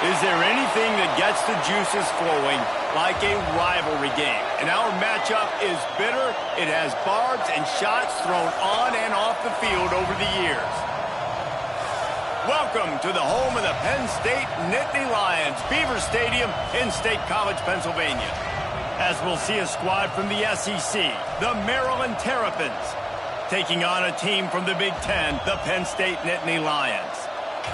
Is there anything that gets the juices flowing like a rivalry game? And our matchup is bitter. It has barbs and shots thrown on and off the field over the years. Welcome to the home of the Penn State Nittany Lions, Beaver Stadium in State College, Pennsylvania. As we'll see a squad from the SEC, the Maryland Terrapins, taking on a team from the Big Ten, the Penn State Nittany Lions.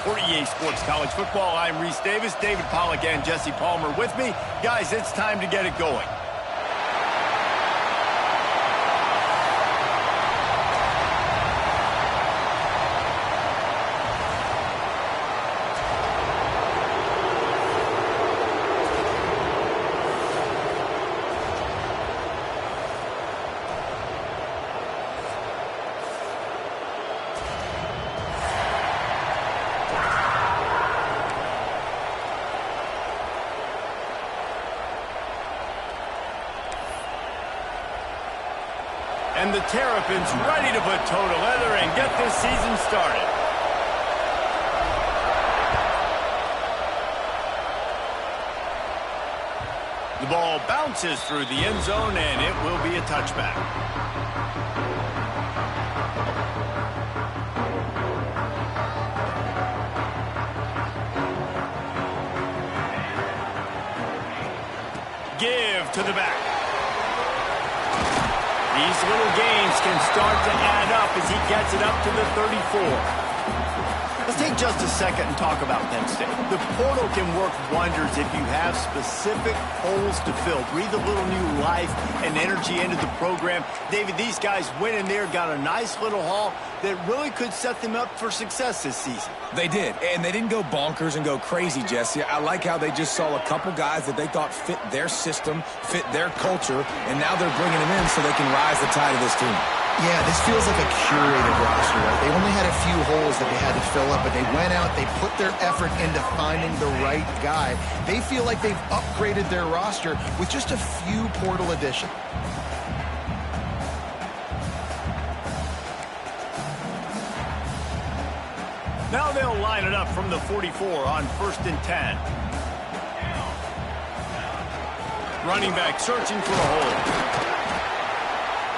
For EA Sports College Football, I'm Reese Davis, David Pollack, and Jesse Palmer with me. Guys, it's time to get it going. And the Terrapins ready to put toe to leather and get this season started. The ball bounces through the end zone, and it will be a touchback. Give to the back. These little gains can start to add up as he gets it up to the 34. Let's take just a second and talk about Penn State. The portal can work wonders if you have specific holes to fill. Breathe a little new life and energy into the program. David, these guys went in there, got a nice little haul that really could set them up for success this season. They did, and they didn't go bonkers and go crazy, Jesse. I like how they just saw a couple guys that they thought fit their system, fit their culture, and now they're bringing them in so they can rise the tide of this team. Yeah, this feels like a curated roster, right? They only had a few holes that they had to fill up, but they went out, they put their effort into finding the right guy. They feel like they've upgraded their roster with just a few portal additions. Now they'll line it up from the 44 on 1st and 10. Running back searching for a hole.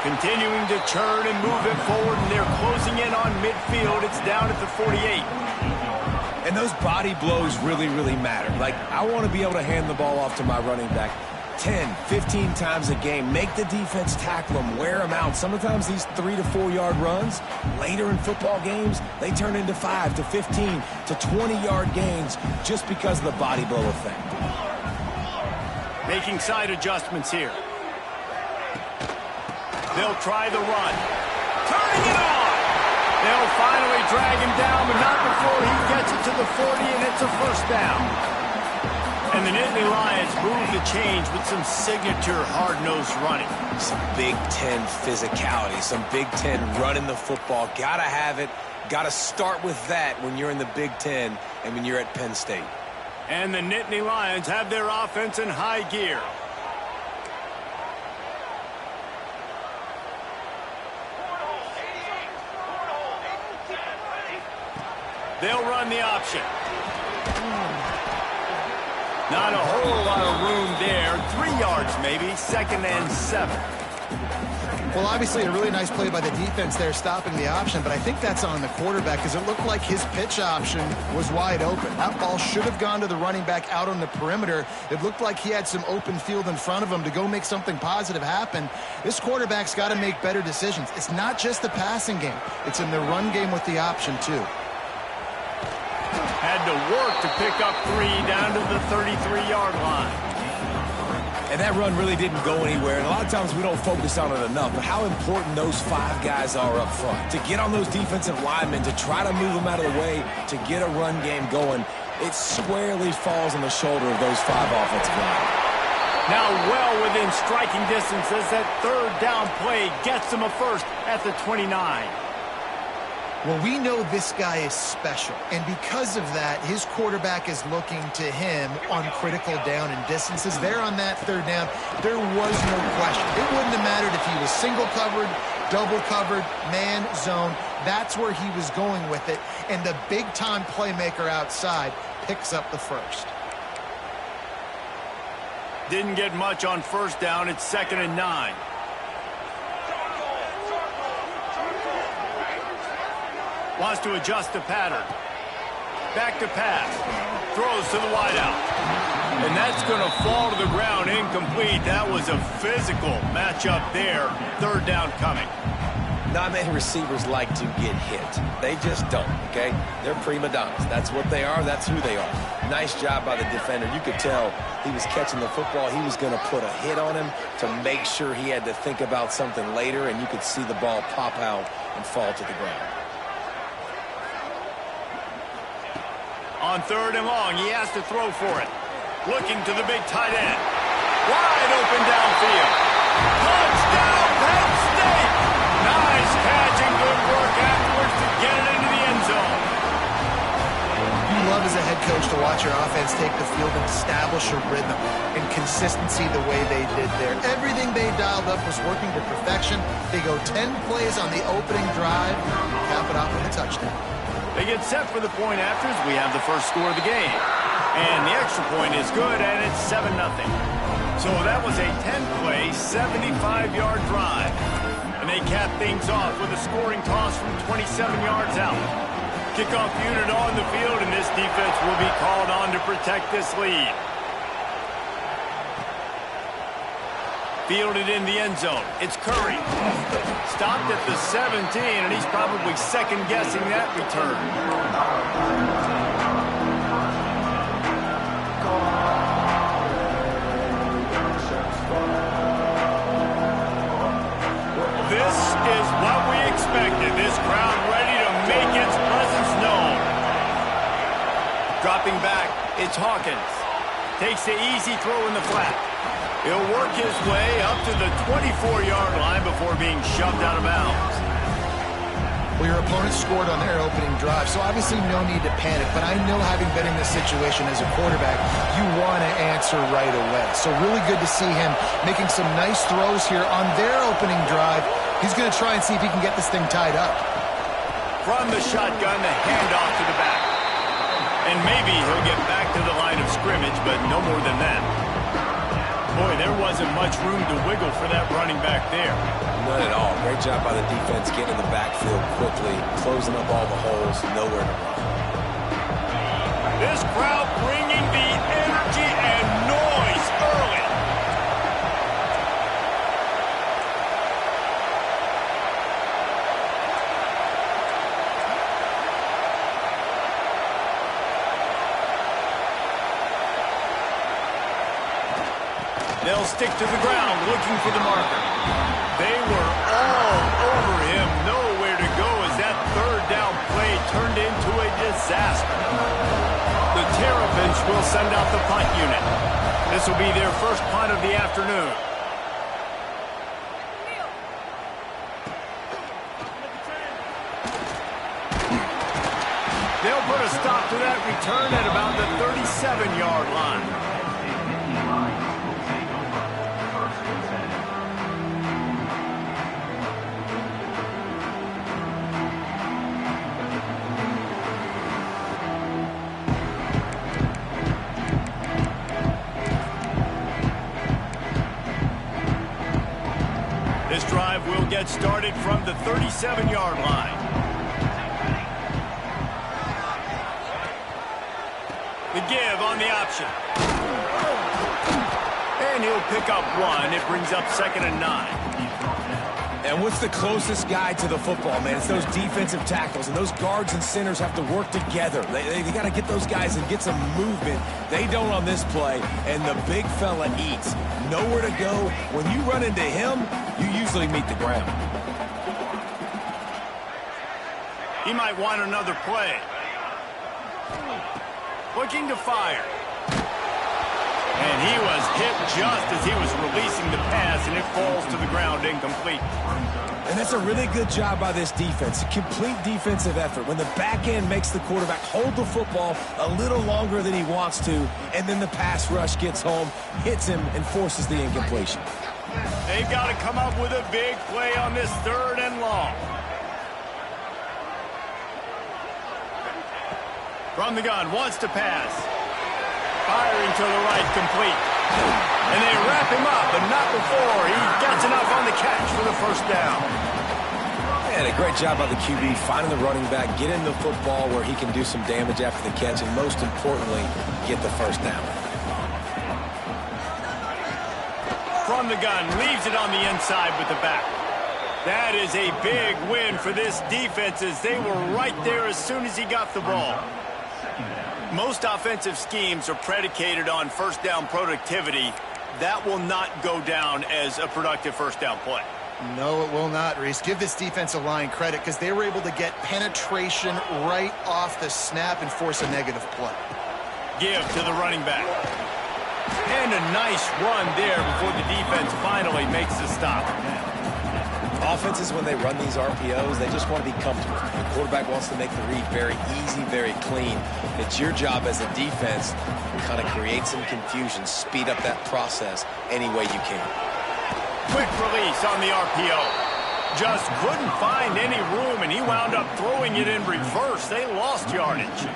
Continuing to churn and move it forward, and they're closing in on midfield. It's down at the 48. And those body blows really, really matter. Like, I want to be able to hand the ball off to my running back 10, 15 times a game. Make the defense tackle them, wear them out. Sometimes these 3 to 4 yard runs, later in football games, they turn into 5 to 15 to 20 yard gains just because of the body blow effect. Making side adjustments here. They'll try the run. Turning it on! They'll finally drag him down, but not before he gets it to the 40, and it's a first down. And the Nittany Lions move the change with some signature hard-nosed running. Some Big Ten physicality, some Big Ten running the football. Gotta have it. Gotta start with that when you're in the Big Ten and when you're at Penn State. And the Nittany Lions have their offense in high gear. They'll run the option. Not a whole lot of room there. 3 yards maybe. 2nd and 7. Well, obviously a really nice play by the defense there stopping the option, but I think that's on the quarterback because it looked like his pitch option was wide open. That ball should have gone to the running back out on the perimeter. It looked like he had some open field in front of him to go make something positive happen. This quarterback's got to make better decisions. It's not just the passing game. It's in the run game with the option too. Had to work to pick up 3 down to the 33-yard line. And that run really didn't go anywhere. And a lot of times we don't focus on it enough, but how important those 5 guys are up front. To get on those defensive linemen, to try to move them out of the way, to get a run game going, it squarely falls on the shoulder of those 5 offensive linemen. Now well within striking distance as that 3rd down play gets them a first at the 29. Well, we know this guy is special, and because of that, his quarterback is looking to him on critical down and distances. There on that 3rd down, there was no question. It wouldn't have mattered if he was single covered, double covered, man, zone. That's where he was going with it, and the big-time playmaker outside picks up the first. Didn't get much on first down. It's 2nd and 9. Wants to adjust the pattern. Back to pass. Throws to the wideout. And that's going to fall to the ground incomplete. That was a physical matchup there. 3rd down coming. Not many receivers like to get hit. They just don't, okay? They're prima donnas. That's what they are. That's who they are. Nice job by the defender. You could tell he was catching the football. He was going to put a hit on him to make sure he had to think about something later, and you could see the ball pop out and fall to the ground. On 3rd and long, he has to throw for it. Looking to the big tight end. Wide open downfield. Touchdown, Penn State! Nice catch and good work afterwards to get it into the end zone. You love as a head coach to watch your offense take the field and establish a rhythm and consistency the way they did there. Everything they dialed up was working to perfection. They go 10 plays on the opening drive, cap it off with a touchdown. They get set for the point after as we have the first score of the game. And the extra point is good, and it's 7-0. So that was a 10-play, 75-yard drive. And they cap things off with a scoring toss from 27 yards out. Kickoff unit on the field, and this defense will be called on to protect this lead. Fielded in the end zone. It's Curry. Stopped at the 17, and he's probably second-guessing that return. This is what we expected. This crowd ready to make its presence known. Dropping back, it's Hawkins. Takes the easy throw in the flat. He'll work his way up to the 24-yard line before being shoved out of bounds. Well, your opponent scored on their opening drive, so obviously no need to panic. But I know, having been in this situation as a quarterback, you want to answer right away. So really good to see him making some nice throws here on their opening drive. He's going to try and see if he can get this thing tied up. From the shotgun, the handoff to the back. And maybe he'll get back to the line of scrimmage, but no more than that. Boy, there wasn't much room to wiggle for that running back there. None at all. Great job by the defense getting in the backfield quickly, closing up all the holes, nowhere to run. This crowd bringing the energy and noise early. They'll stick to the ground looking for the marker. They were all over him. Nowhere to go as that 3rd down play turned into a disaster. The Terrapins will send out the punt unit. This will be their first punt of the afternoon. They'll put a stop to that return at about the 37-yard line. This drive will get started from the 37-yard line. The give on the option. And he'll pick up 1. It brings up 2nd and 9. And what's the closest guy to the football, man? It's those defensive tackles, and those guards and centers have to work together. They got to get those guys and get some movement. They don't on this play, and the big fella eats. Nowhere to go. When you run into him, you usually meet the ground. He might want another play. Looking to fire. And he was hit just as he was releasing the pass, and it falls to the ground incomplete. And that's a really good job by this defense. A complete defensive effort. When the back end makes the quarterback hold the football a little longer than he wants to, and then the pass rush gets home, hits him, and forces the incompletion. They've got to come up with a big play on this 3rd and long. From the gun, wants to pass. Firing to the right, complete. And they wrap him up, but not before he gets enough on the catch for the first down. And a great job by the QB finding the running back, getting the football where he can do some damage after the catch, and most importantly, get the first down. From the gun, leaves it on the inside with the back. That is a big win for this defense as they were right there as soon as he got the ball. Most offensive schemes are predicated on first down productivity. That will not go down as a productive first down play. No, it will not, Reese. Give this defensive line credit because they were able to get penetration right off the snap and force a negative play. Give to the running back. And a nice run there before the defense finally makes the stop. Offenses, when they run these RPOs, they just want to be comfortable. The quarterback wants to make the read very easy, very clean. It's your job as a defense to kind of create some confusion, speed up that process any way you can. Quick release on the RPO. Just couldn't find any room, and he wound up throwing it in reverse. They lost yardage.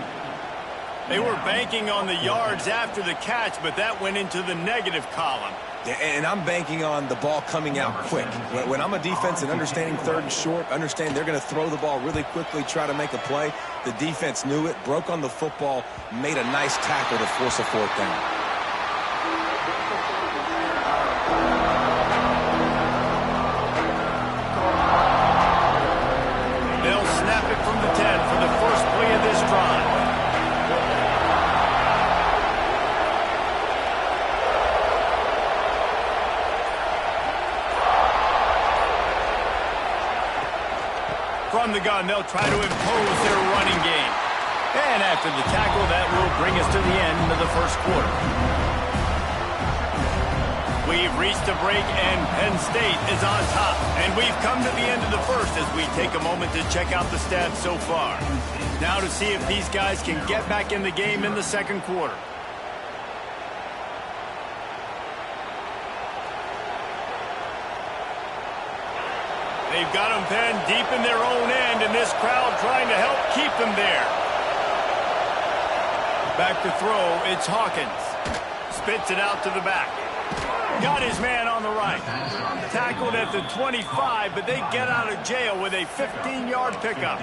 They were banking on the yards after the catch, but that went into the negative column. And I'm banking on the ball coming out quick. When I'm a defense and understanding third and short, understand they're going to throw the ball really quickly, try to make a play. The defense knew it, broke on the football, made a nice tackle to force a fourth down. They'll snap it from the 10 for the first play of this drive. From the gun, they'll try to impose their running game. And after the tackle, that will bring us to the end of the first quarter. We've reached a break, and Penn State is on top. And we've come to the end of the first as we take a moment to check out the stats so far. Now to see if these guys can get back in the game in the second quarter. They've got them pinned deep in their own end, and this crowd trying to help keep them there. Back to throw, it's Hawkins. Spits it out to the back. Got his man on the right. Tackled at the 25, but they get out of jail with a 15-yard pickup.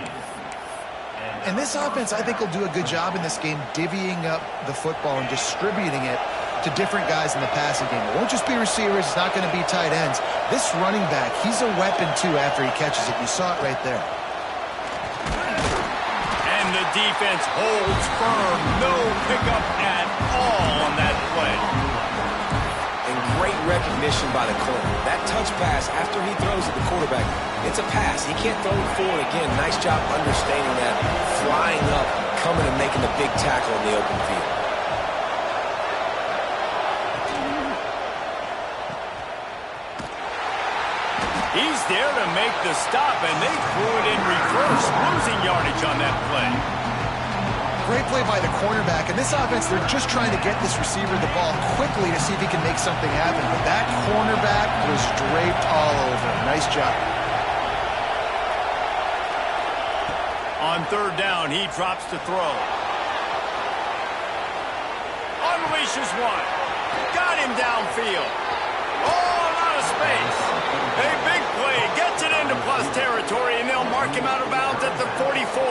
And this offense, I think, will do a good job in this game divvying up the football and distributing it to different guys in the passing game. It won't just be receivers. It's not going to be tight ends. This running back, he's a weapon, too, after he catches it. You saw it right there. And the defense holds firm. No pickup at all on that play. And great recognition by the corner. That touch pass, after he throws at the quarterback, it's a pass. He can't throw it forward again. Nice job understanding that, flying up, coming and making the big tackle in the open field. He's there to make the stop, and they threw it in reverse, losing yardage on that play. Great play by the cornerback. And this offense, they're just trying to get this receiver the ball quickly to see if he can make something happen. But that cornerback was draped all over. Nice job. On third down, he drops to throw. Unleashes one. Got him downfield. Oh, a lot of space. A big play. Gets it into plus territory, and they'll mark him out of bounds at the 44.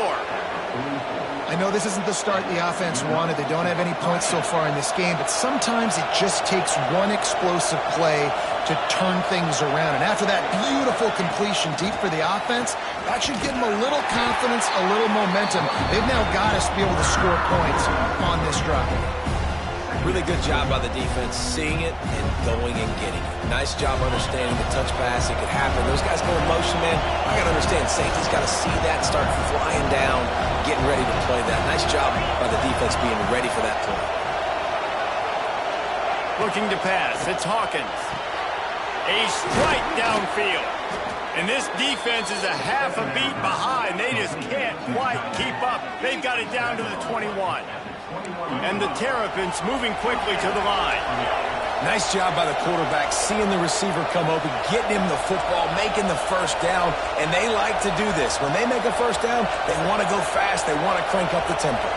I know this isn't the start the offense wanted. They don't have any points so far in this game, but sometimes it just takes one explosive play to turn things around. And after that beautiful completion deep for the offense, that should give them a little confidence, a little momentum. They've now got us to be able to score points on this drive. Really good job by the defense, seeing it and going and getting it. Nice job understanding the touch pass. It could happen. Those guys go in motion, man. I got to understand, safety's got to see that, start flying down, getting ready to play that. Nice job by the defense being ready for that play. Looking to pass. It's Hawkins. A strike downfield. And this defense is a half a beat behind. They just can't quite keep up. They've got it down to the 21. And the Terrapins moving quickly to the line. Nice job by the quarterback, seeing the receiver come open, getting him the football, making the first down. And they like to do this. When they make a first down, they want to go fast. They want to crank up the tempo.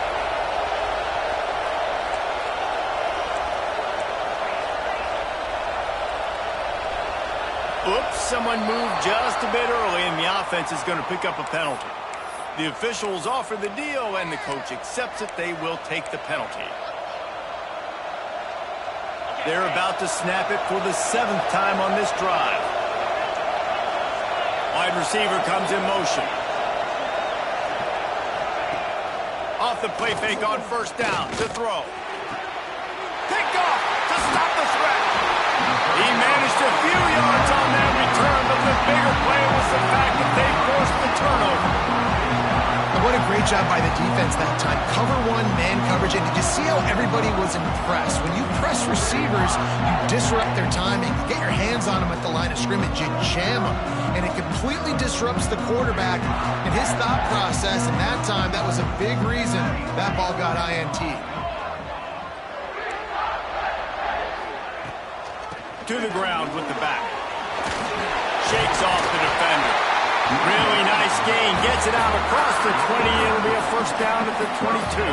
someone move just a bit early, and the offense is going to pick up a penalty. The officials offer the deal, and the coach accepts it. They will take the penalty. They're about to snap it for the 7th time on this drive. Wide receiver comes in motion. Off the play fake on first down to throw. Picked off to stop the threat. He managed a few yards on that return, but the bigger play was the fact that they forced the turnover. What a great job by the defense that time. Cover one, man coverage, and did you see how everybody was impressed? When you press receivers, you disrupt their timing. You get your hands on them at the line of scrimmage. You jam them, and it completely disrupts the quarterback and his thought process. And that time, that was a big reason that ball got INT. To the ground with the back. Shakes off the defender. Really nice gain. Gets it out across the 20. It'll be a first down at the 22.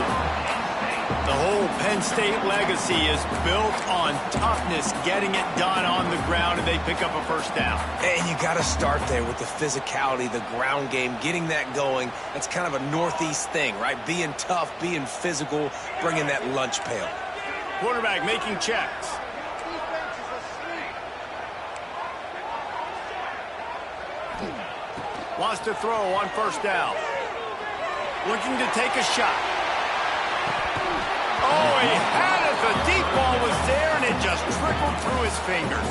The whole Penn State legacy is built on toughness, getting it done on the ground, and they pick up a first down. And you got to start there with the physicality, the ground game, getting that going. That's kind of a Northeast thing, right? Being tough, being physical, bringing that lunch pail. Quarterback making checks. Wants to throw on first down. Looking to take a shot. Oh, he had it. The deep ball was there, and it just trickled through his fingers.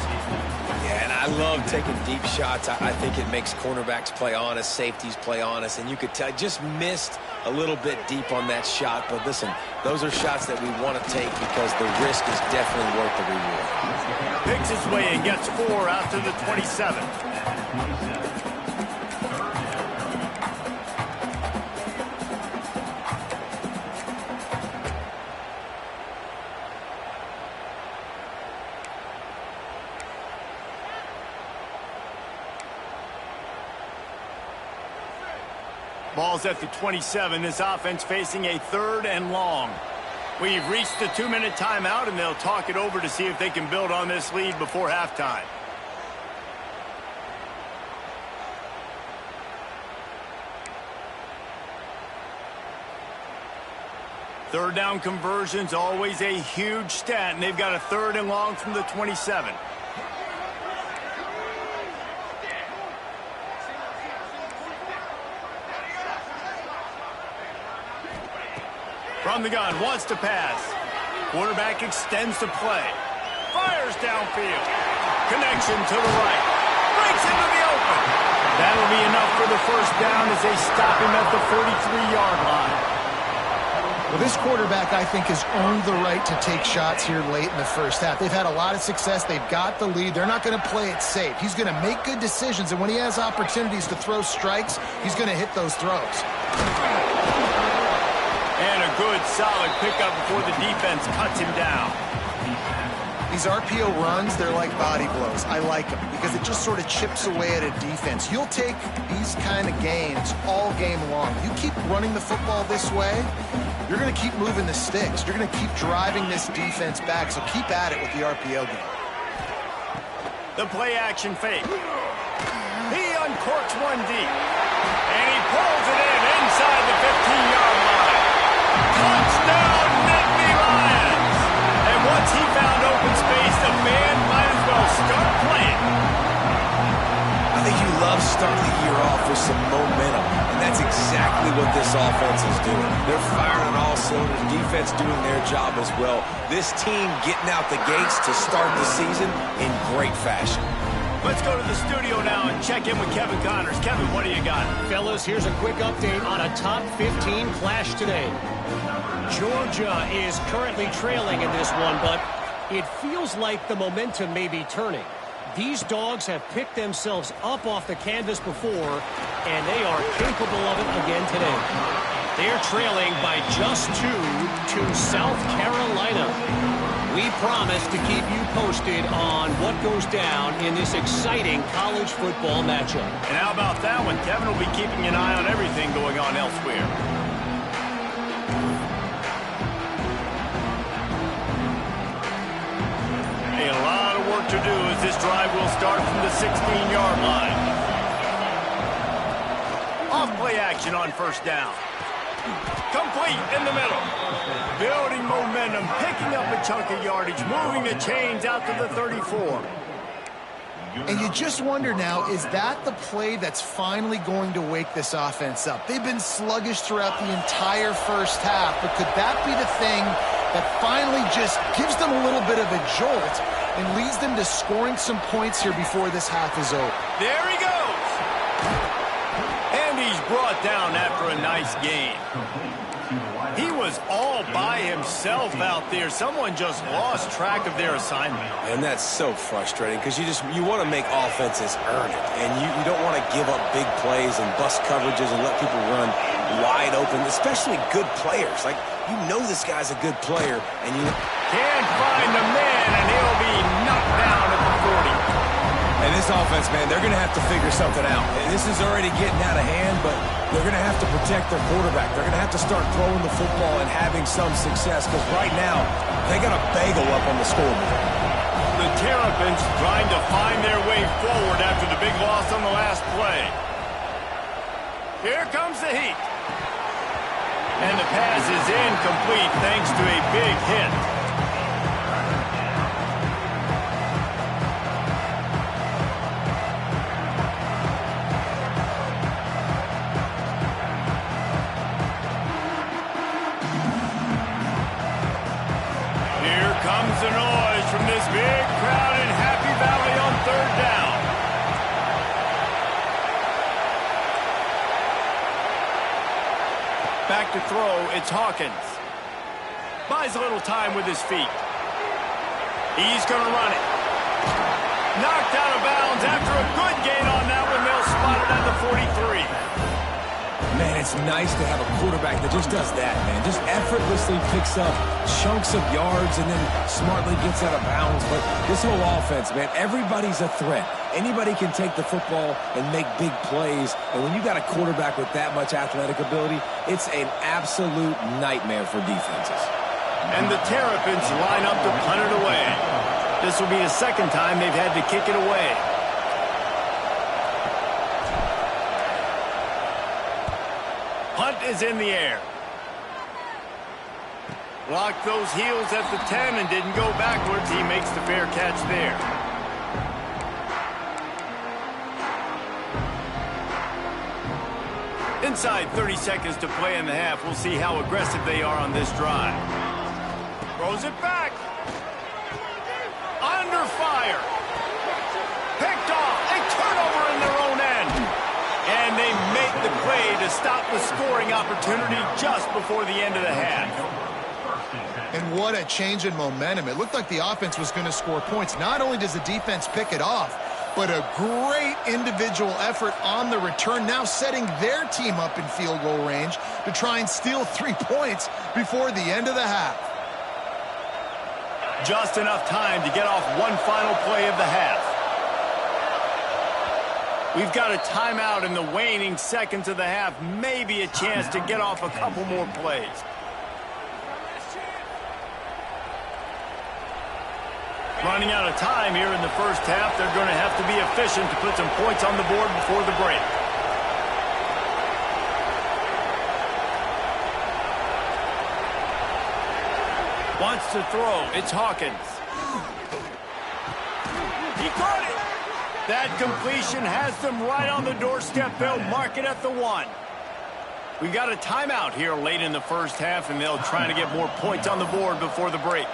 Yeah, and I love taking deep shots. I think it makes cornerbacks play honest, safeties play honest, and you could tell just missed a little bit deep on that shot. But listen, those are shots that we want to take because the risk is definitely worth the reward. Picks his way and gets 4 out to the 27. Ball's at the 27. This offense facing a 3rd and long. We've reached the 2-minute timeout, and they'll talk it over to see if they can build on this lead before halftime. Third down conversion's always a huge stat, and they've got a 3rd and long from the 27. From the gun, wants to pass. Quarterback extends the play. Fires downfield. Connection to the right. Breaks into the open. That'll be enough for the first down as they stop him at the 43-yard line. Well, this quarterback, I think, has earned the right to take shots here late in the first half. They've had a lot of success. They've got the lead. They're not going to play it safe. He's going to make good decisions, and when he has opportunities to throw strikes, he's going to hit those throws. And a good, solid pickup before the defense cuts him down. These RPO runs, they're like body blows. I like them because it just sort of chips away at a defense. You'll take these kind of gains all game long. You keep running the football this way, you're going to keep moving the sticks. You're going to keep driving this defense back, so keep at it with the RPO game. The play-action fake. He uncorks one deep. And he pulls it in inside the 15-yard line. Touchdown, Nittany Lions! And once he found open space, the band might as well start playing. I think you love starting the year off with some momentum, and that's exactly what this offense is doing. They're firing on all cylinders, defense doing their job as well. This team getting out the gates to start the season in great fashion. Let's go to the studio now and check in with Kevin Connors. Kevin, what do you got? Fellas, here's a quick update on a top 15 clash today. Georgia is currently trailing in this one, but it feels like the momentum may be turning. These dogs have picked themselves up off the canvas before, and they are capable of it again today. They're trailing by just 2 to South Carolina. We promise to keep you posted on what goes down in this exciting college football matchup. And how about that one? Kevin will be keeping an eye on everything going on elsewhere. A lot of work work to do as this drive will start from the 16-yard line. Off play action on first down. Complete in the middle. Building momentum, picking up a chunk of yardage, moving the chains out to the 34. And you just wonder now, is that the play that's finally going to wake this offense up? They've been sluggish throughout the entire first half, but could that be the thing that finally just gives them a little bit of a jolt and leads them to scoring some points here before this half is over? There he goes. And he's brought down after a nice gain. He was all by himself out there. Someone just lost track of their assignment. And that's so frustrating because you want to make offenses earn it. And you don't want to give up big plays and bust coverages and let people run wide open, especially good players. Like, you know this guy's a good player, and you can't find the man, and he'll be knocked down at the 40. And this offense, man, they're going to have to figure something out. And this is already getting out of hand, but they're going to have to protect their quarterback. They're going to have to start throwing the football and having some success because right now they got a bagel up on the scoreboard. The Terrapins trying to find their way forward after the big loss on the last play. Here comes the heat. And the pass is incomplete thanks to a big hit. The noise from this big crowd in Happy Valley on third down. Back to throw, it's Hawkins. Buys a little time with his feet. He's going to run it. Knocked out of bounds after a good gain on that one. They'll spot it at the 43. Man, it's nice to have a quarterback that just does that, man. Just effortlessly picks up chunks of yards and then smartly gets out of bounds. But this whole offense, man, everybody's a threat. Anybody can take the football and make big plays. And when you got a quarterback with that much athletic ability, it's an absolute nightmare for defenses. And the Terrapins line up to punt it away. This will be the second time they've had to kick it away. Punt is in the air. Blocked those heels at the 10 and didn't go backwards. He makes the fair catch there. Inside 30 seconds to play in the half. We'll see how aggressive they are on this drive. Throws it back. Under fire. Picked off. A turnover in their own end. And they make the play to stop the scoring opportunity just before the end of the half. And what a change in momentum. It looked like the offense was going to score points. Not only does the defense pick it off, but a great individual effort on the return, now setting their team up in field goal range to try and steal 3 points before the end of the half. Just enough time to get off one final play of the half. We've got a timeout in the waning seconds of the half. Maybe a chance to get off a couple more plays. Running out of time here in the first half. They're going to have to be efficient to put some points on the board before the break. Wants to throw. It's Hawkins. He caught it. That completion has them right on the doorstep. They'll mark it at the 1. We've got a timeout here late in the first half, and they'll try to get more points on the board before the break.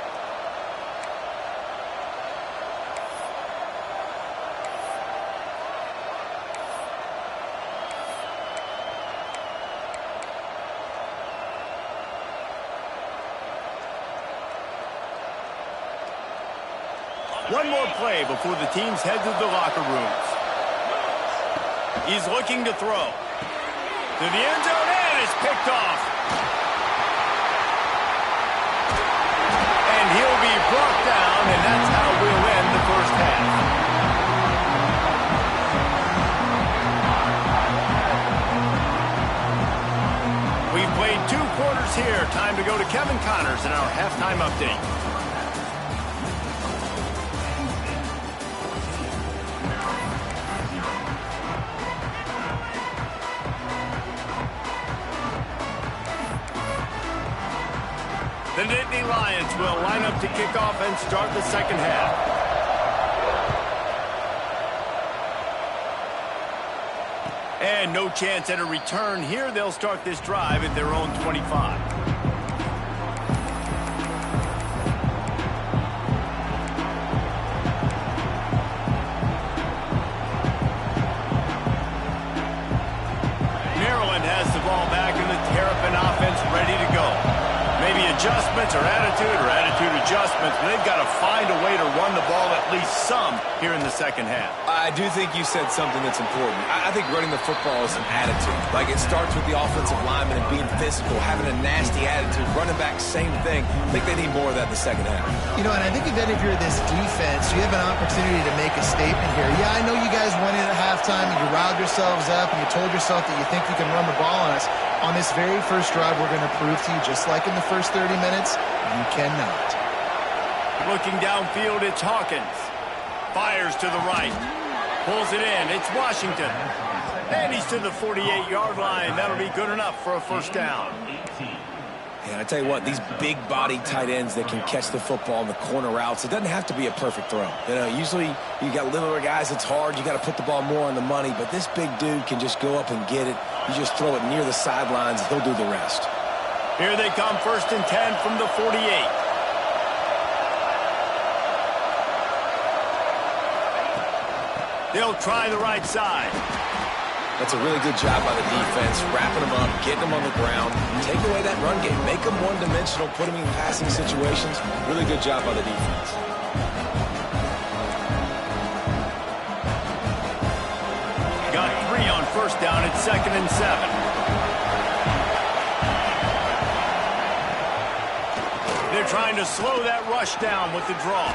One more play before the teams head to the locker rooms. He's looking to throw. To the end zone, and it's picked off. And he'll be brought down, and that's how we'll end the first half. We've played 2 quarters here. Time to go to Kevin Connors in our halftime update. The Nittany Lions will line up to kick off and start the second half. And no chance at a return here. They'll start this drive at their own 25. Maryland has the ball back and the Terrapin offense ready to go. Maybe adjustments or attitude adjustments, but they've got to find a way to run the ball at least some here in the second half. I do think you said something that's important. I think running the football is an attitude. Like, it starts with the offensive lineman and being physical, having a nasty attitude. Running back, same thing. I think they need more of that in the second half. You know, and I think if you're this defense, you have an opportunity to make a statement here. Yeah, I know you guys won it at halftime and you riled yourselves up and you told yourself that you think you can run the ball on us. On this very first drive, we're going to prove to you, just like in the first 30 minutes, you cannot. Looking downfield, it's Hawkins. Fires to the right. Pulls it in. It's Washington. And he's to the 48-yard line. That'll be good enough for a first down. And I tell you what, these big-body tight ends that can catch the football in the corner routes, it doesn't have to be a perfect throw. You know, usually you got littler guys, it's hard. You got to put the ball more on the money. But this big dude can just go up and get it. You just throw it near the sidelines, he'll do the rest. Here they come, 1st and 10 from the 48. They'll try the right side. That's a really good job by the defense, wrapping them up, getting them on the ground, take away that run game, make them one-dimensional, put them in passing situations. Really good job by the defense. Got 3 on first down at 2nd and 7. They're trying to slow that rush down with the draw.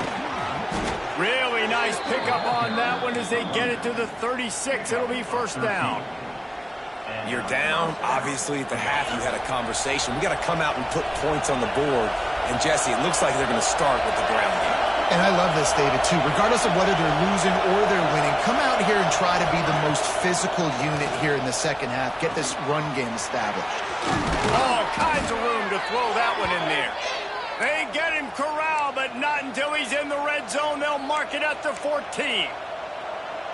Really nice pickup on that one as they get it to the 36. It'll be first down. You're down. Obviously, at the half, you had a conversation. We got to come out and put points on the board. And, Jesse, it looks like they're going to start with the ground game. And I love this, David, too. Regardless of whether they're losing or they're winning, come out here and try to be the most physical unit here in the second half. Get this run game established. All kinds of room to throw that one in there. They get him corralled, but not until he's in the red zone. They'll mark it at the 14.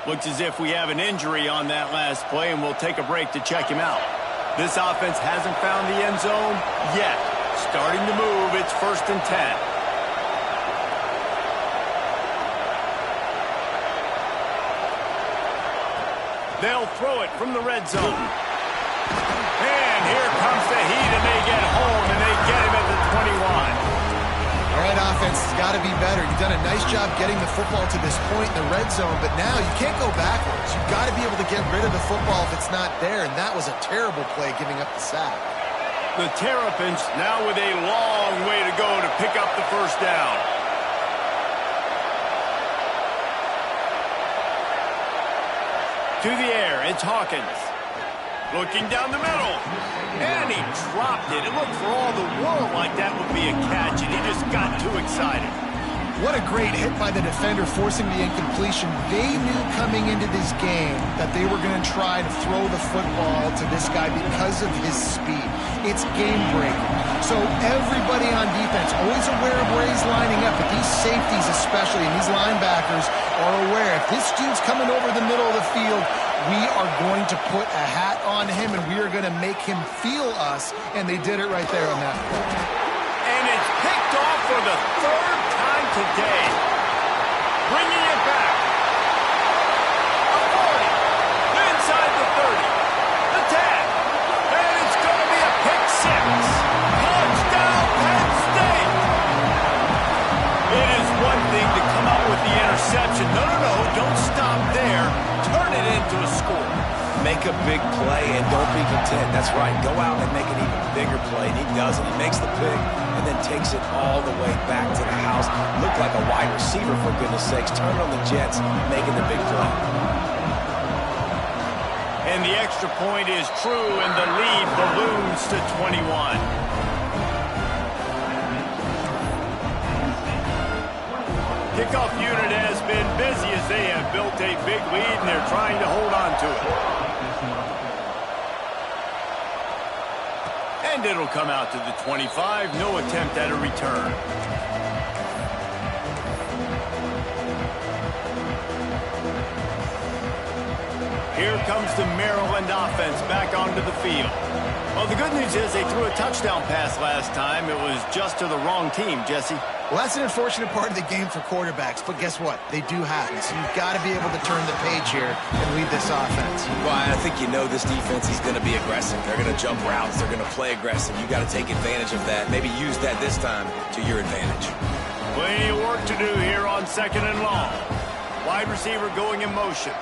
Looks as if we have an injury on that last play, and we'll take a break to check him out. This offense hasn't found the end zone yet. Starting to move, it's 1st and 10. They'll throw it from the red zone. And here comes the heat, and they get home, and they get him at the 21. All right, offense has got to be better. You've done a nice job getting the football to this point in the red zone, but now you can't go backwards. You've got to be able to get rid of the football if it's not there, and that was a terrible play giving up the sack. The Terrapins now with a long way to go to pick up the first down. To the air, it's Hawkins. Looking down the middle. And he dropped it. It looked for all the world like that would be a catch, and he just got too excited. What a great hit by the defender, forcing the incompletion. They knew coming into this game that they were going to try to throw the football to this guy because of his speed. It's game-breaking. So everybody on defense, always aware of where he's lining up, but these safeties especially, and these linebackers are aware. If this dude's coming over the middle of the field, we are going to put a hat on him, and we are going to make him feel us, and they did it right there on that play. And it's picked off for the 3rd time today. Bringing it back. The 40. Inside the 30. The 10. And it's going to be a pick 6. Touchdown, Penn State. It is one thing to come out with the interception. No, don't stop there. Turn it into a score. Make a big play and don't be content. That's right. Go out and make an even bigger play. And he does it. He makes the pick and then takes it all the way back to the house. Looked like a wide receiver, for goodness sakes. Turn on the Jets, making the big play. And the extra point is true, and the lead balloons to 21. Kickoff unit has been busy as they have built a big lead, and they're trying to hold on to it. And And it'll come out to the 25. No attempt at a return. Here comes the Maryland offense back onto the field. Well, the good news is they threw a touchdown pass last time. It was just to the wrong team, Jesse. Well, that's an unfortunate part of the game for quarterbacks, but guess what? They do happen, so you've got to be able to turn the page here and lead this offense. Well, I think you know this defense is going to be aggressive. They're going to jump routes. They're going to play aggressive. You got to take advantage of that. Maybe use that this time to your advantage. Plenty of work to do here on 2nd and long. Wide receiver going in motion.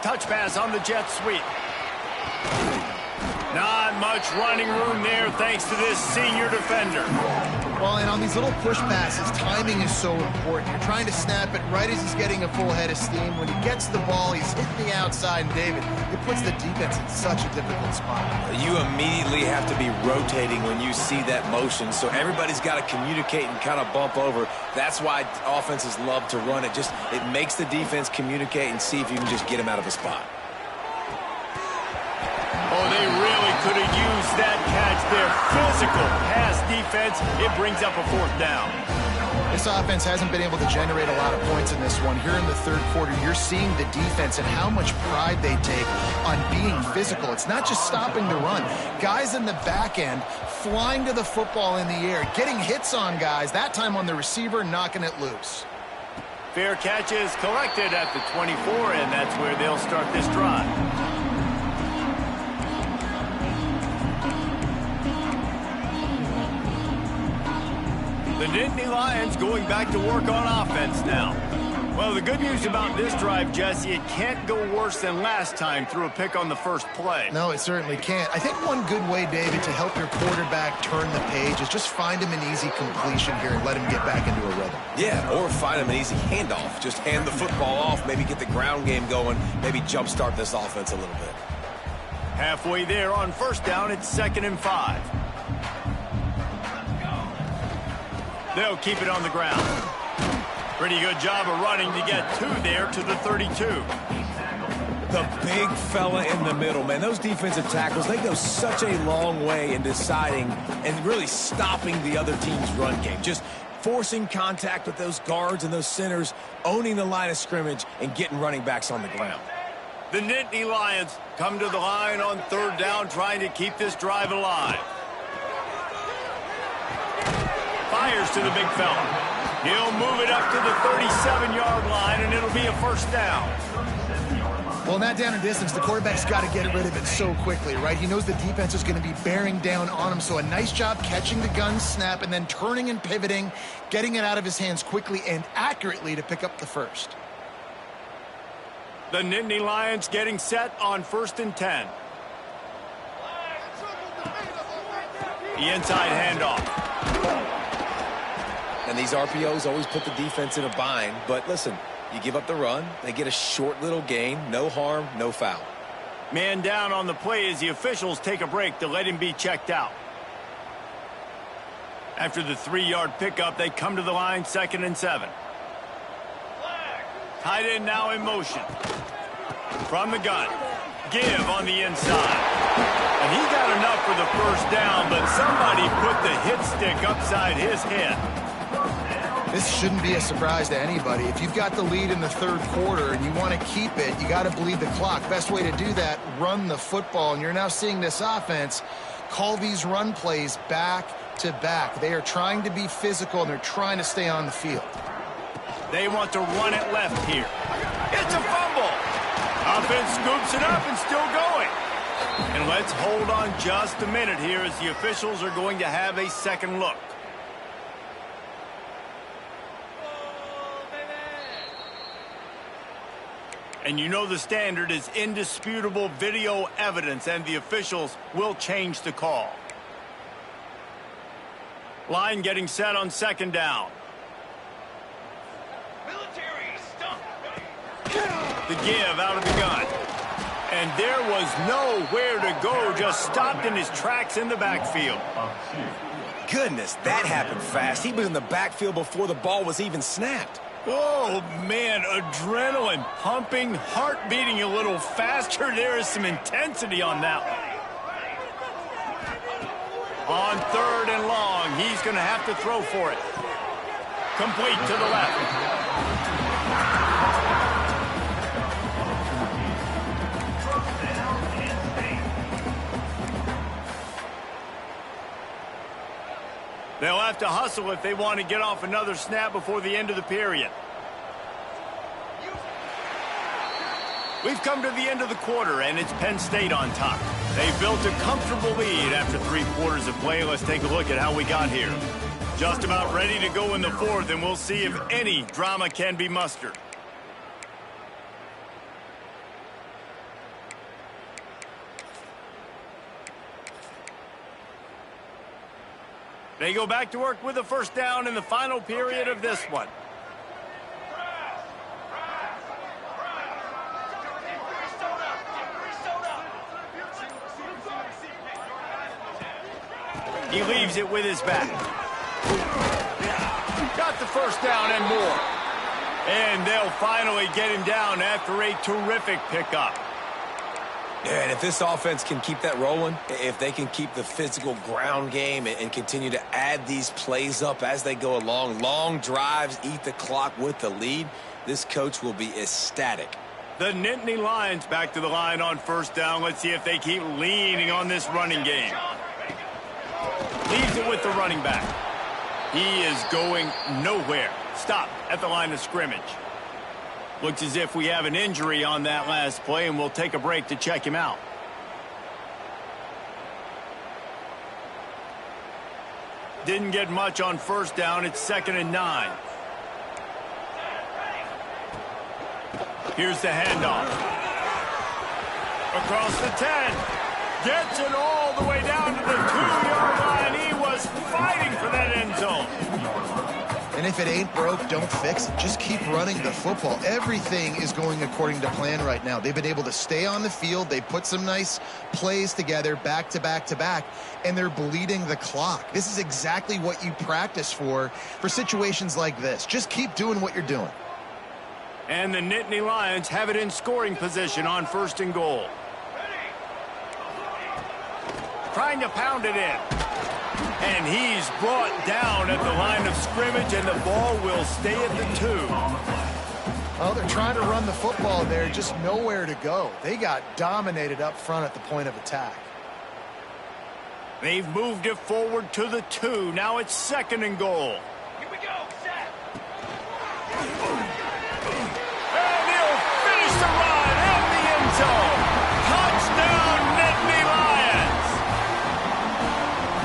Touch pass on the jet sweep. Not much running room there thanks to this senior defender. Well, and on these little push passes, timing is so important. You're trying to snap it right as he's getting a full head of steam. When he gets the ball, he's hitting the outside, and David, it puts the defense in such a difficult spot. You immediately have to be rotating when you see that motion, so everybody's got to communicate and kind of bump over. That's why offenses love to run it. It makes the defense communicate and see if you can just get him out of a spot. Oh, they really could have used that catch there. Physical pass defense. It brings up a 4th down. This offense hasn't been able to generate a lot of points in this one. Here in the 3rd quarter, you're seeing the defense and how much pride they take on being physical. It's not just stopping the run. Guys in the back end flying to the football in the air, getting hits on guys, that time on the receiver, knocking it loose. Fair catch is collected at the 24, and that's where they'll start this drive. The Nittany Lions going back to work on offense now. Well, the good news about this drive, Jesse, it can't go worse than last time through a pick on the first play. No, it certainly can't. I think one good way, David, to help your quarterback turn the page is just find him an easy completion here and let him get back into a rhythm. Yeah, or find him an easy handoff. Just hand the football off, maybe get the ground game going, maybe jumpstart this offense a little bit. Halfway there on 1st down, it's 2nd and 5. They'll keep it on the ground. Pretty good job of running to get 2 there to the 32. The big fella in the middle, man. Those defensive tackles, they go such a long way in deciding and really stopping the other team's run game. Just forcing contact with those guards and those centers, owning the line of scrimmage, and getting running backs on the ground. The Nittany Lions come to the line on 3rd down, trying to keep this drive alive. Fires to the big fella. He'll move it up to the 37-yard line, and it'll be a 1st down. Well, in that down and distance, the quarterback's got to get rid of it so quickly, right? He knows the defense is going to be bearing down on him, so a nice job catching the gun snap and then turning and pivoting, getting it out of his hands quickly and accurately to pick up the 1st. The Nittany Lions getting set on 1st and 10. The inside handoff. And these RPOs always put the defense in a bind. But listen, you give up the run, they get a short little gain, no harm, no foul. Man down on the play as the officials take a break to let him be checked out. After the 3-yard pickup, they come to the line, 2nd and 7. Tight end now in motion. From the gun. Give on the inside. And he got enough for the 1st down, but somebody put the hit stick upside his head. This shouldn't be a surprise to anybody. If you've got the lead in the 3rd quarter and you want to keep it, you got to bleed the clock. Best way to do that, run the football. And you're now seeing this offense call these run plays back to back. They are trying to be physical, and they're trying to stay on the field. They want to run it left here. It's a fumble. Offense scoops it up and still going. And let's hold on just a minute here as the officials are going to have a 2nd look. And you know the standard is indisputable video evidence, and the officials will change the call. Line getting set on 2nd down. The give out of the gun. And there was nowhere to go, just stopped in his tracks in the backfield. Goodness, that happened fast. He was in the backfield before the ball was even snapped. Oh, man, adrenaline pumping, heart beating a little faster. There is some intensity on that one. On 3rd and long, he's going to have to throw for it. Complete to the left. They'll have to hustle if they want to get off another snap before the end of the period. We've come to the end of the quarter, and it's Penn State on top. They've built a comfortable lead after 3 quarters of play. Let's take a look at how we got here. Just about ready to go in the 4th, and we'll see if any drama can be mustered. They go back to work with a first down in the final period of this one. He leaves it with his back. Got the first down and more. And they'll finally get him down after a terrific pickup. Yeah, and if this offense can keep that rolling, if they can keep the physical ground game and continue to add these plays up as they go along, long drives, eat the clock with the lead, this coach will be ecstatic. The Nittany Lions back to the line on first down. Let's see if they keep leaning on this running game. Leaves it with the running back. He is going nowhere. Stop at the line of scrimmage. Looks as if we have an injury on that last play, and we'll take a break to check him out. Didn't get much on first down. It's 2nd and 9. Here's the handoff. Across the 10. Gets it all the way down to the 2-yard line. He was fighting for that end zone. And if it ain't broke, don't fix it. Just keep running the football. Everything is going according to plan right now. They've been able to stay on the field. They put some nice plays together back to back to back, and they're bleeding the clock. This is exactly what you practice for situations like this. Just keep doing what you're doing. And the Nittany Lions have it in scoring position on 1st and goal. Trying to pound it in. And he's brought down at the line of scrimmage, and the ball will stay at the 2. Well, they're trying to run the football there, just nowhere to go. They got dominated up front at the point of attack. They've moved it forward to the 2. Now it's 2nd and goal. Here we go, set. And he'll finish the run in the end zone. Touchdown, Nittany Lions.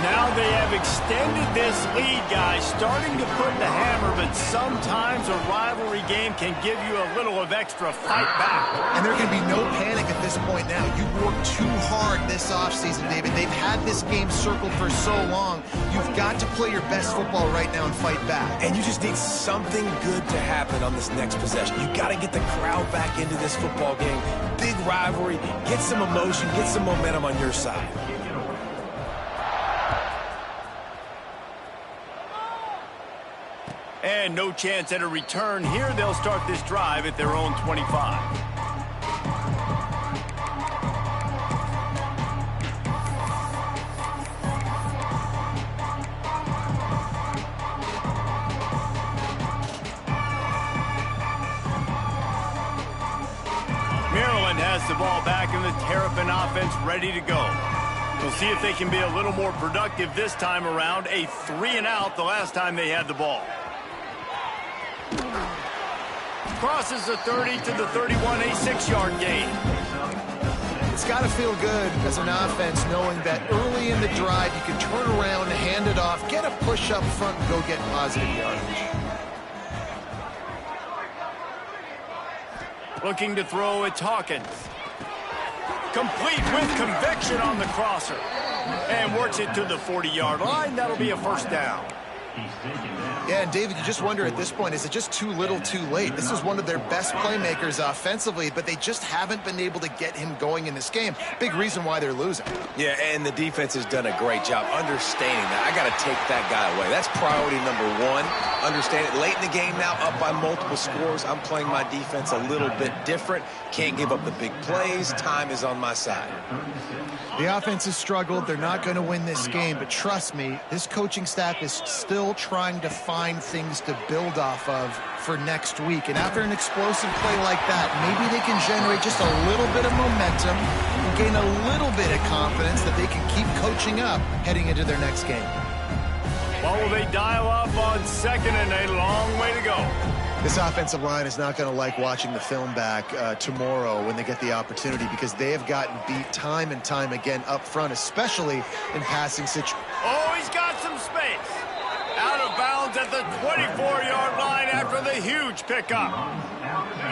Now they have extended this lead, guys, starting to put the hammer, but sometimes a rivalry game can give you a little of extra fight back. And there can be no panic at this point now. You've worked too hard this offseason, David. They've had this game circled for so long. You've got to play your best football right now and fight back. And you just need something good to happen on this next possession. You got to get the crowd back into this football game. Big rivalry. Get some emotion. Get some momentum on your side. And no chance at a return here. They'll start this drive at their own 25. Maryland has the ball back, and the Terrapin offense ready to go. We'll see if they can be a little more productive this time around. A 3-and-out the last time they had the ball. Crosses the 30 to the 31, a 6-yard gain. It's got to feel good as an offense knowing that early in the drive you can turn around, hand it off, get a push up front, and go get positive yardage. Looking to throw, it's Hawkins. Complete with conviction on the crosser. And works it to the 40-yard line. That'll be a first down. Yeah, and David, you just wonder at this point, is it just too little too late? This is one of their best playmakers offensively, but they just haven't been able to get him going in this game. Big reason why they're losing. Yeah, and the defense has done a great job understanding that. I got to take that guy away. That's priority number one. Understand it. Late in the game now, up by multiple scores. I'm playing my defense a little bit different. Can't give up the big plays. Time is on my side. The offense has struggled. They're not going to win this game, but trust me, this coaching staff is still trying to find things to build off of for next week. And after an explosive play like that, maybe they can generate just a little bit of momentum and gain a little bit of confidence that they can keep coaching up heading into their next game. Well, will they dial up on second and a long way to go? This offensive line is not going to like watching the film back tomorrow when they get the opportunity, because they have gotten beat time and time again up front, especially in passing situations. Oh, he's got some space. Out of bounds at the 24-yard line after the huge pickup.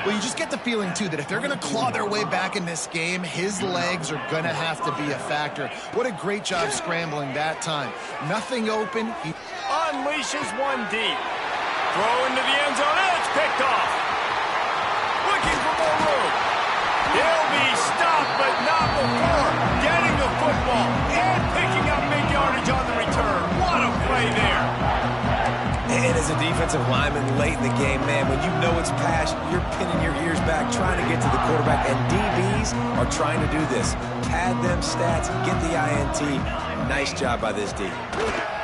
Well, you just get the feeling, too, that if they're going to claw their way back in this game, his legs are going to have to be a factor. What a great job scrambling that time. Nothing open. He unleashes one deep. Throw into the end zone. It's picked off. Looking for more room. He'll be stopped, but not before getting the football and picking up big yardage on the return. What a play there. And as a defensive lineman late in the game, man, when you know it's pass, you're pinning your ears back, trying to get to the quarterback, and DBs are trying to do this. Pad them stats, get the INT. Nice job by this D.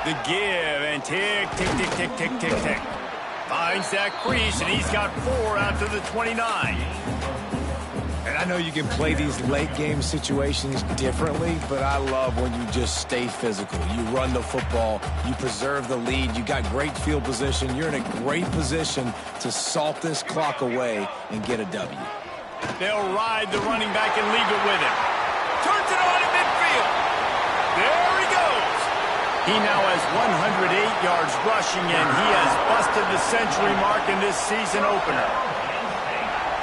The give, and tick, tick, tick, tick, tick, tick, tick. Finds that crease, and he's got 4 out to the 29. And I know you can play these late game situations differently, but I love when you just stay physical. You run the football, you preserve the lead, you got great field position, you're in a great position to salt this clock away and get a W. They'll ride the running back and leave it with him. Turns it on in midfield. There he goes. He now has 108 yards rushing, and he has busted the century mark in this season opener.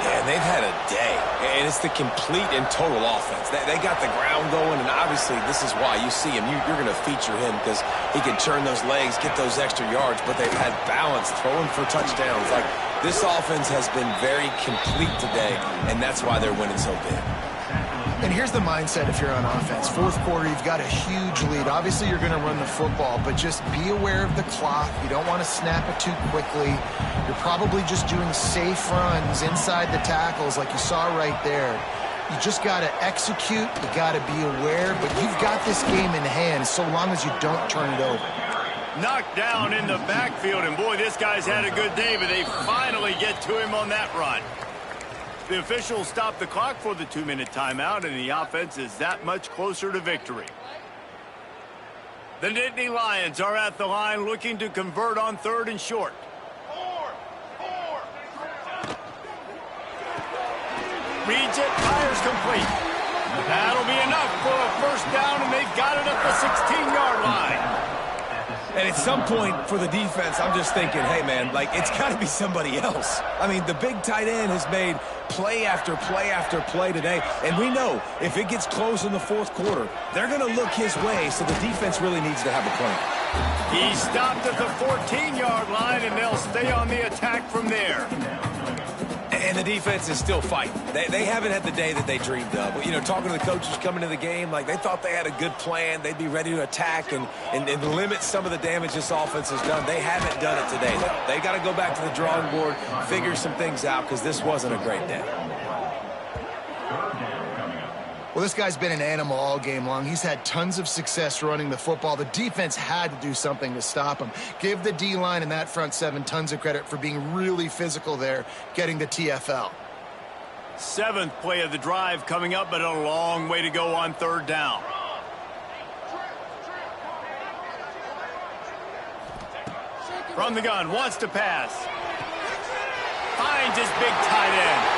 Yeah, and they've had a day, and it's the complete and total offense. They got the ground going, and obviously this is why you see him. You're going to feature him because he can churn those legs, get those extra yards, but they've had balance, throwing for touchdowns. Like, this offense has been very complete today, and that's why they're winning so big. And here's the mindset if you're on offense. Fourth quarter, you've got a huge lead. Obviously, you're going to run the football, but just be aware of the clock. You don't want to snap it too quickly. You're probably just doing safe runs inside the tackles like you saw right there. You just got to execute. You got to be aware, but you've got this game in hand so long as you don't turn it over. Knocked down in the backfield, and boy, this guy's had a good day, but they finally get to him on that run. The officials stop the clock for the 2-minute timeout, and the offense is that much closer to victory. The Nittany Lions are at the line looking to convert on 3rd and short. Reads it, fires complete. That'll be enough for a first down, and they've got it at the 16-yard line. And at some point for the defense, I'm just thinking, hey, man, like, it's got to be somebody else. I mean, the big tight end has made play after play after play today. And we know if it gets close in the fourth quarter, they're going to look his way, so the defense really needs to have a plan. He stopped at the 14-yard line, and they'll stay on the attack from there. And the defense is still fighting. They haven't had the day that they dreamed of. You know, talking to the coaches coming into the game, like, they thought they had a good plan. They'd be ready to attack and limit some of the damage this offense has done. They haven't done it today, though. They got to go back to the drawing board, figure some things out, because this wasn't a great day. Well, this guy's been an animal all game long. He's had tons of success running the football. The defense had to do something to stop him. Give the D-line and that front seven tons of credit for being really physical there, getting the TFL. 7th play of the drive coming up, but a long way to go on 3rd down. From the gun, wants to pass. Finds his big tight end.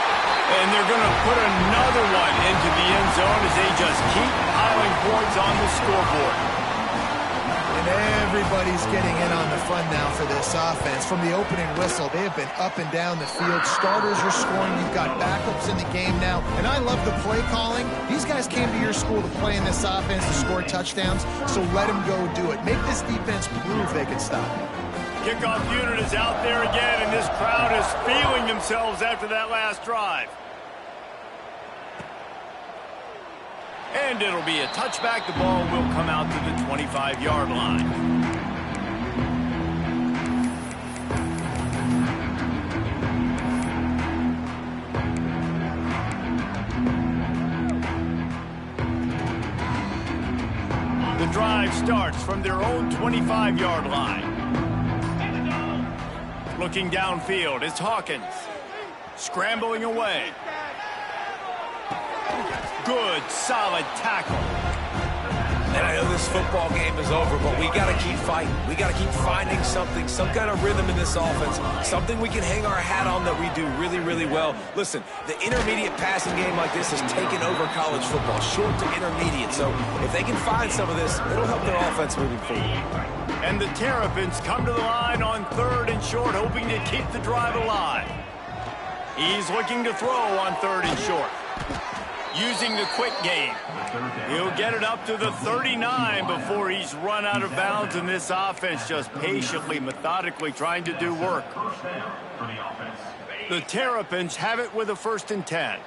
And they're going to put another one into the end zone as they just keep piling points on the scoreboard. And everybody's getting in on the fun now for this offense. From the opening whistle, they have been up and down the field. Starters are scoring. You've got backups in the game now. And I love the play calling. These guys came to your school to play in this offense to score touchdowns, so let them go do it. Make this defense prove they can stop it. Kickoff unit is out there again, and this crowd is feeling themselves after that last drive. And it'll be a touchback. The ball will come out to the 25-yard line. The drive starts from their own 25-yard line. Looking downfield, it's Hawkins. Scrambling away. Good, solid tackle. And I know this football game is over, but we got to keep fighting. We got to keep finding something, some kind of rhythm in this offense, something we can hang our hat on that we do really, really well. Listen, the intermediate passing game like this has taken over college football, short to intermediate. So if they can find some of this, it'll help their offense moving forward. And the Terrapins come to the line on 3rd and short, hoping to keep the drive alive. He's looking to throw on 3rd and short. Using the quick game. He'll get it up to the 39 before he's run out of bounds, and this offense just patiently, methodically trying to do work. The Terrapins have it with a 1st and 10.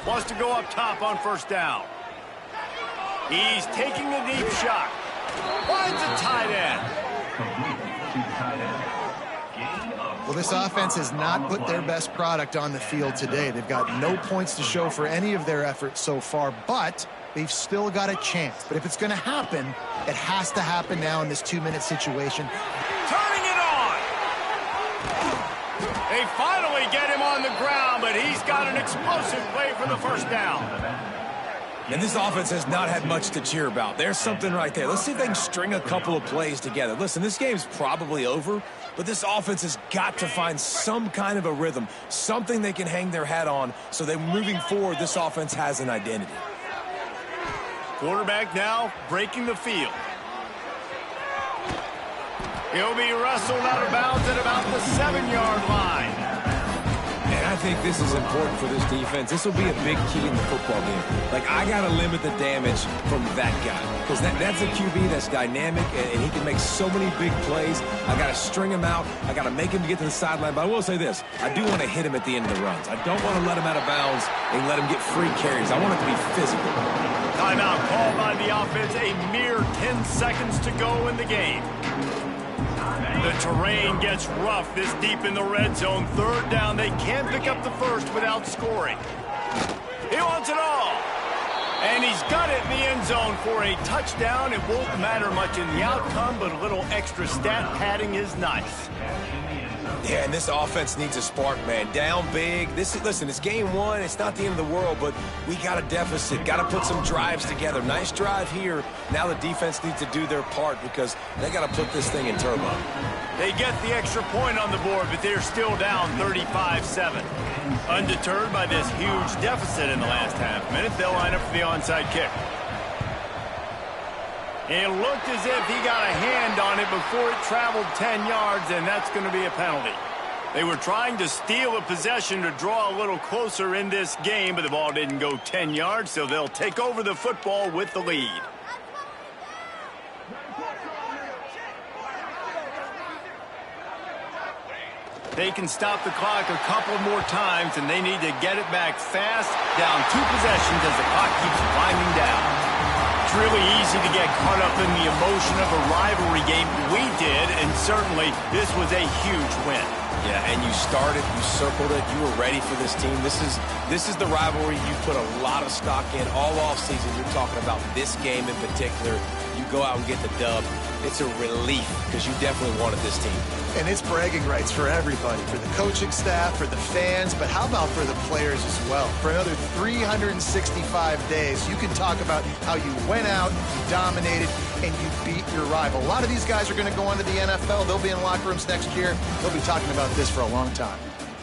Wants to go up top on 1st down. He's taking a deep shot. Finds a tight end. Well, this offense has not put their best product on the field today. They've got no points to show for any of their efforts so far, but they've still got a chance. But if it's going to happen, it has to happen now in this 2-minute situation. Turning it on! They finally get him on the ground, but he's got an explosive play for the 1st down. And this offense has not had much to cheer about. There's something right there. Let's see if they can string a couple of plays together. Listen, this game's probably over, but this offense has got to find some kind of a rhythm, something they can hang their hat on so that moving forward, this offense has an identity. Quarterback now breaking the field. He'll be wrestled out of bounds at about the 7-yard line. And I think this is important for this defense. This will be a big key in the football game. Like, I got to limit the damage from that guy. Because that's a QB that's dynamic, and he can make so many big plays. I got to string him out. I got to make him get to the sideline. But I will say this. I do want to hit him at the end of the runs. I don't want to let him out of bounds and let him get free carries. I want it to be physical. Timeout called by the offense. A mere 10 seconds to go in the game. The terrain gets rough this deep in the red zone. 3rd down. They can't pick up the 1st without scoring. He wants it all. And he's got it in the end zone for a touchdown. It won't matter much in the outcome, but a little extra stat padding is nice. Yeah, and this offense needs a spark, man. Down big. Listen, it's game 1. It's not the end of the world, but we got a deficit. Got to put some drives together. Nice drive here. Now the defense needs to do their part because they got to put this thing in turbo. They get the extra point on the board, but they're still down 35-7. Undeterred by this huge deficit in the last half minute, they'll line up for the onside kick. It looked as if he got a hand on it before it traveled 10 yards, and that's going to be a penalty. They were trying to steal a possession to draw a little closer in this game, but the ball didn't go 10 yards, so they'll take over the football with the lead. They can stop the clock a couple more times, and they need to get it back fast, down 2 possessions as the clock keeps winding down. It's really easy to get caught up in the emotion of a rivalry game. We did, and certainly this was a huge win. Yeah, and you started, you circled it, you were ready for this team. This is the rivalry you put a lot of stock in all offseason. You're talking about this game in particular. You go out and get the dub. It's a relief because you definitely wanted this team. And it's bragging rights for everybody, for the coaching staff, for the fans, but how about for the players as well? For another 365 days, you can talk about how you went out, you dominated, and you beat your rival. A lot of these guys are going to go on to the NFL. They'll be in locker rooms next year. They'll be talking about this for a long time.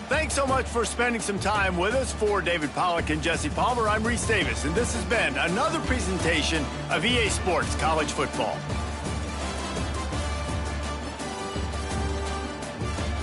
Thanks so much for spending some time with us. For David Pollack and Jesse Palmer, I'm Reese Davis, and this has been another presentation of EA Sports College Football.